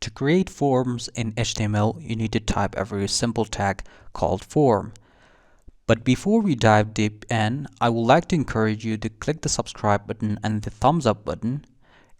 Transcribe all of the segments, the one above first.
To create forms in HTML, you need to type a very simple tag called form. But before we dive deep in, I would like to encourage you to click the subscribe button and the thumbs up button.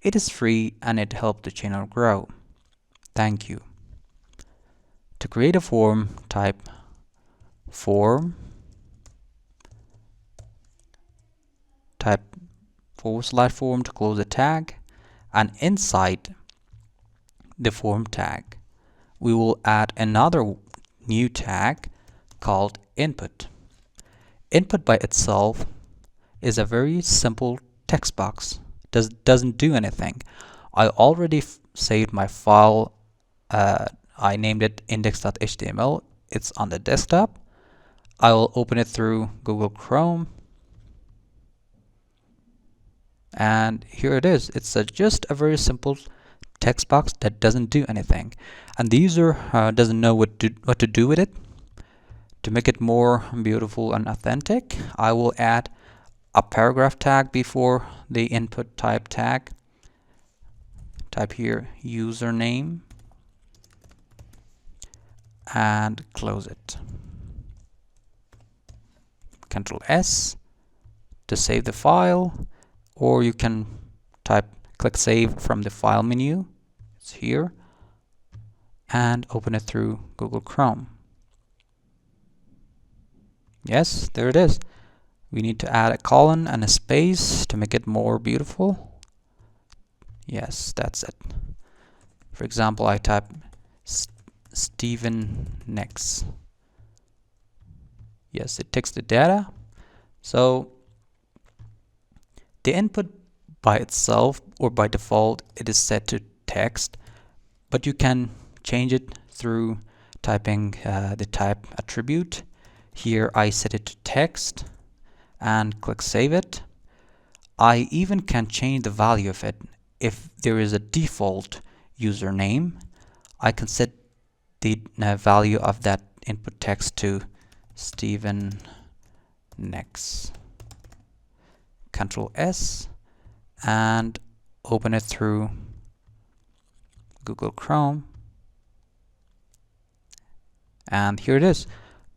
It is free and it helps the channel grow. Thank you. To create a form, type form, type /form to close the tag, and inside the form tag, we will add another new tag called input. Input by itself is a very simple text box. Doesn't do anything. I already saved my file. I named it index.html. It's on the desktop. I will open it through Google Chrome. And here it is. It's just a very simple text box that doesn't do anything. And the user doesn't know what to do with it. To make it more beautiful and authentic, I will add a paragraph tag before the input type tag. Type here username and close it. Ctrl S to save the file, or you can click save from the file menu. It's here, and open it through Google Chrome. Yes, there it is. We need to add a colon and a space to make it more beautiful. Yes, that's it. For example, I type Steven Nex. Yes, it takes the data. So the input by itself or by default, it is set to text, but you can change it through typing the type attribute. Here I set it to text and click save it. I even can change the value of it. If there is a default username, I can set the value of that input text to Steven Nex. Ctrl S and open it through Google Chrome. And here it is.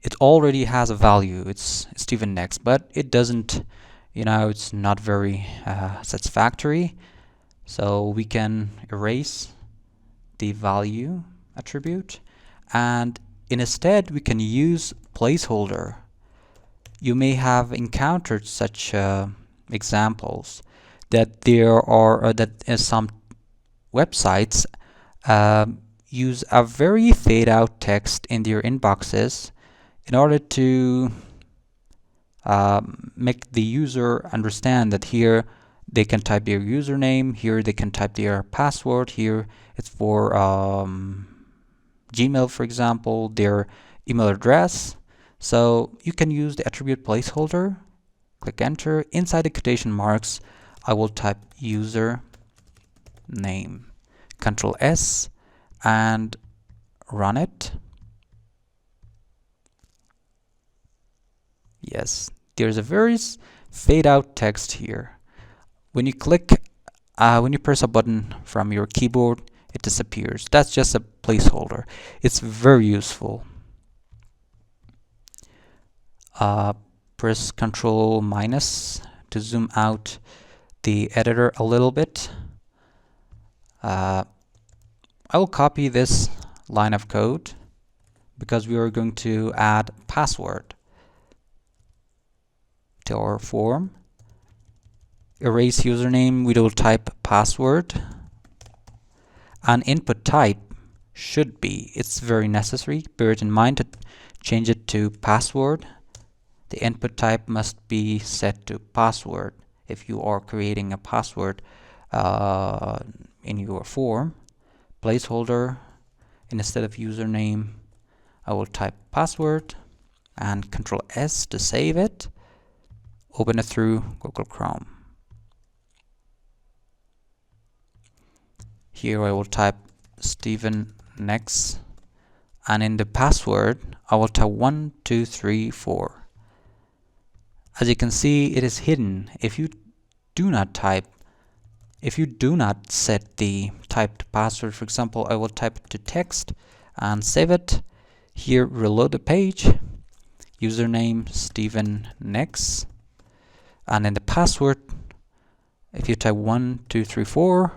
It already has a value. It's Steven Nex, but it doesn't, it's not very satisfactory. So we can erase the value attribute, and instead we can use placeholder. You may have encountered such examples that there are some websites use a very fade out text in their inboxes in order to make the user understand that here they can type their username, here they can type their password, here it's for Gmail, for example, their email address. So you can use the attribute placeholder, click enter. Inside the quotation marks, I will type user name, Ctrl S, and run it. Yes, there's a very fade out text here. When you press a button from your keyboard, it disappears. That's just a placeholder. It's very useful. Press Ctrl- to zoom out the editor a little bit. I will copy this line of code because we are going to add password to our form. Erase username, we will type password. And input type should be, it's very necessary, bear it in mind to change it to password. The input type must be set to password if you are creating a password in your form. Placeholder, instead of username, I will type password and Ctrl S to save it. Open it through Google Chrome. Here I will type Steven Nex, and in the password I will type 1, 2, 3, 4. As you can see, it is hidden. If you do not set the type the password. For example, I will type it to text and save it. Here, reload the page. Username Steven Nex. And in the password, if you type 1234,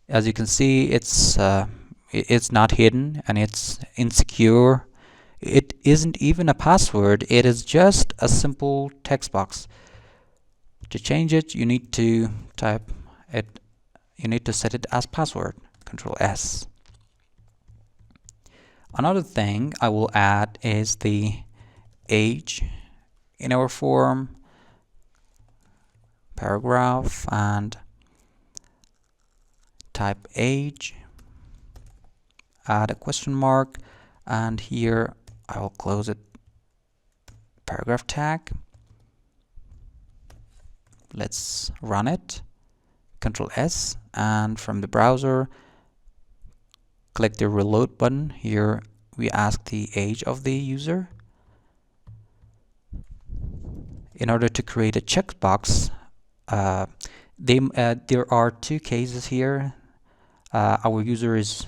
as you can see, it's not hidden and it's insecure. It isn't even a password, it is just a simple text box. To change it, you need to type it, you need to set it as password, Control S. Another thing I will add is the age in our form, paragraph, and type age, add a question mark, and here I will close it, paragraph tag. Let's run it, Control S, and from the browser click the reload button. Here we ask the age of the user. In order to create a checkbox, there are two cases here. Our user is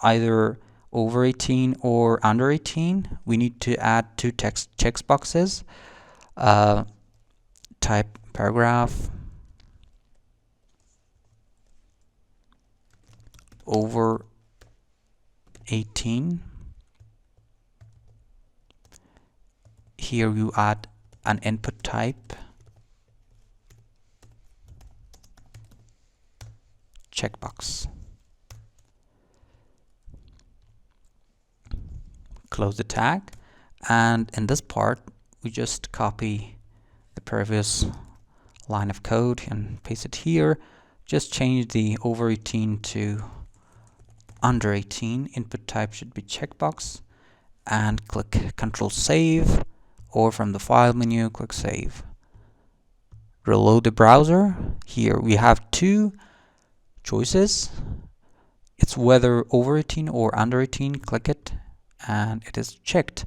either over 18 or under 18. We need to add two text checkboxes. Type paragraph over 18. Here you add an input type, checkbox. Close the tag, and in this part we just copy the previous line of code and paste it here. Just change the over 18 to under 18. Input type should be checkbox, and click Control Save, or from the file menu click Save. Reload the browser. Here we have two choices. It's whether over 18 or under 18. Click it and it is checked.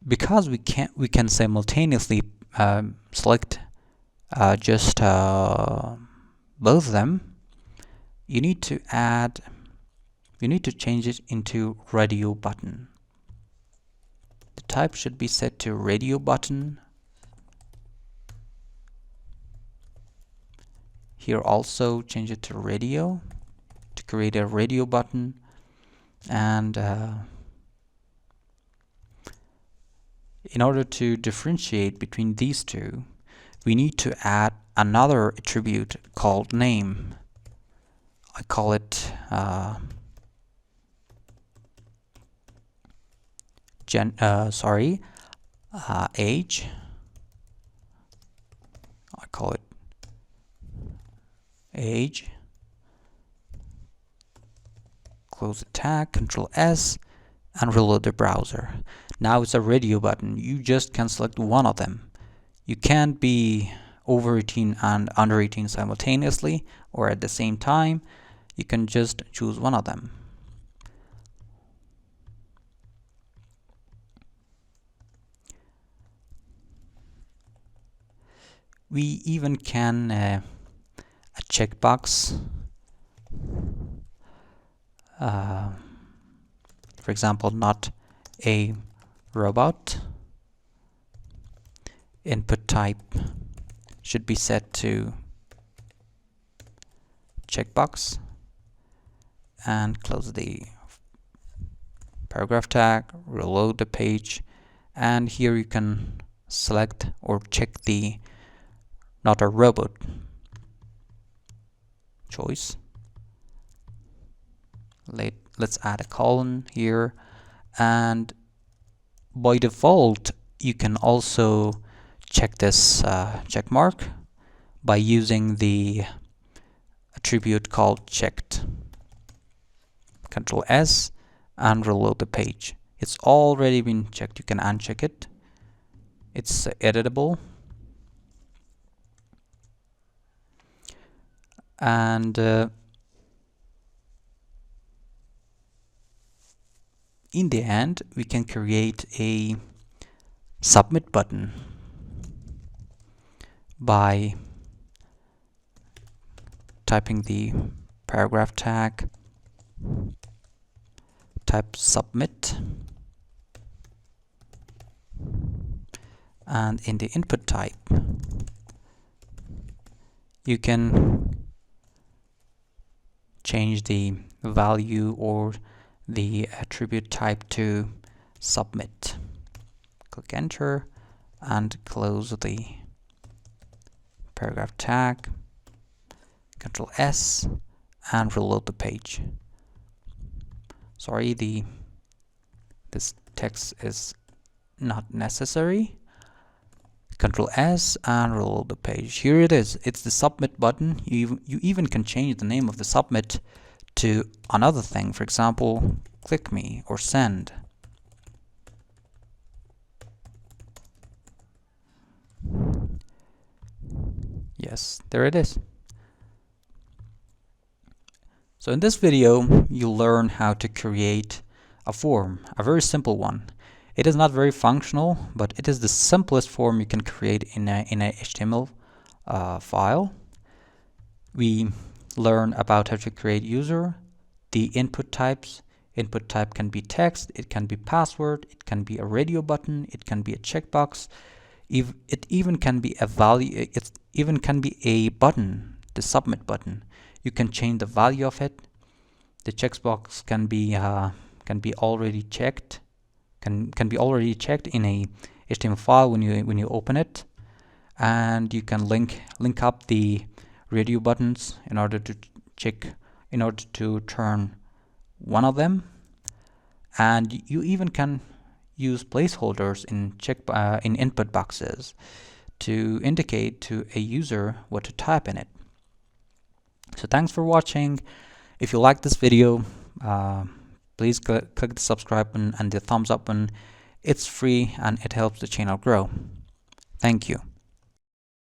Because we can simultaneously select just both of them. You need to change it into radio button. The type should be set to radio button. Here also change it to radio to create a radio button, and in order to differentiate between these two, we need to add another attribute called name. I call it age. I call it age. Close the tag, Control S, and reload the browser. Now it's a radio button. You just can select one of them. You can't be over 18 and under 18 simultaneously or at the same time. You can just choose one of them. We even can a checkbox. For example, not a robot. Input type should be set to checkbox, and close the paragraph tag, reload the page, and here you can select or check the not a robot choice. Let's add a colon here, and by default you can also check this check mark by using the attribute called checked. Control S and reload the page. It's already been checked. You can uncheck it. It's editable. And in the end, we can create a submit button typing the paragraph tag, type submit, and in the input type you can change the value or the attribute type to submit. Click enter and close the paragraph tag, Ctrl S, and reload the page. Sorry, this text is not necessary. Ctrl S and reload the page. Here it is. It's the submit button. You even can change the name of the submit to another thing. For example, click me or send. Yes, there it is. So in this video, you'll learn how to create a form, a very simple one. It is not very functional, but it is the simplest form you can create in a HTML file. We learn about how to create user, the input types. Input type can be text, it can be password, it can be a radio button, it can be a checkbox. It even can be a value. It even can be a button, the submit button. You can change the value of it. The checkbox can be already checked. Can be already checked in a HTML file when you open it, and you can link up the radio buttons in order to turn one of them, and you even can use placeholders in input boxes to indicate to a user what to type in it. So thanks for watching. If you like this video, please click the subscribe button and the thumbs up button. It's free and it helps the channel grow. Thank you.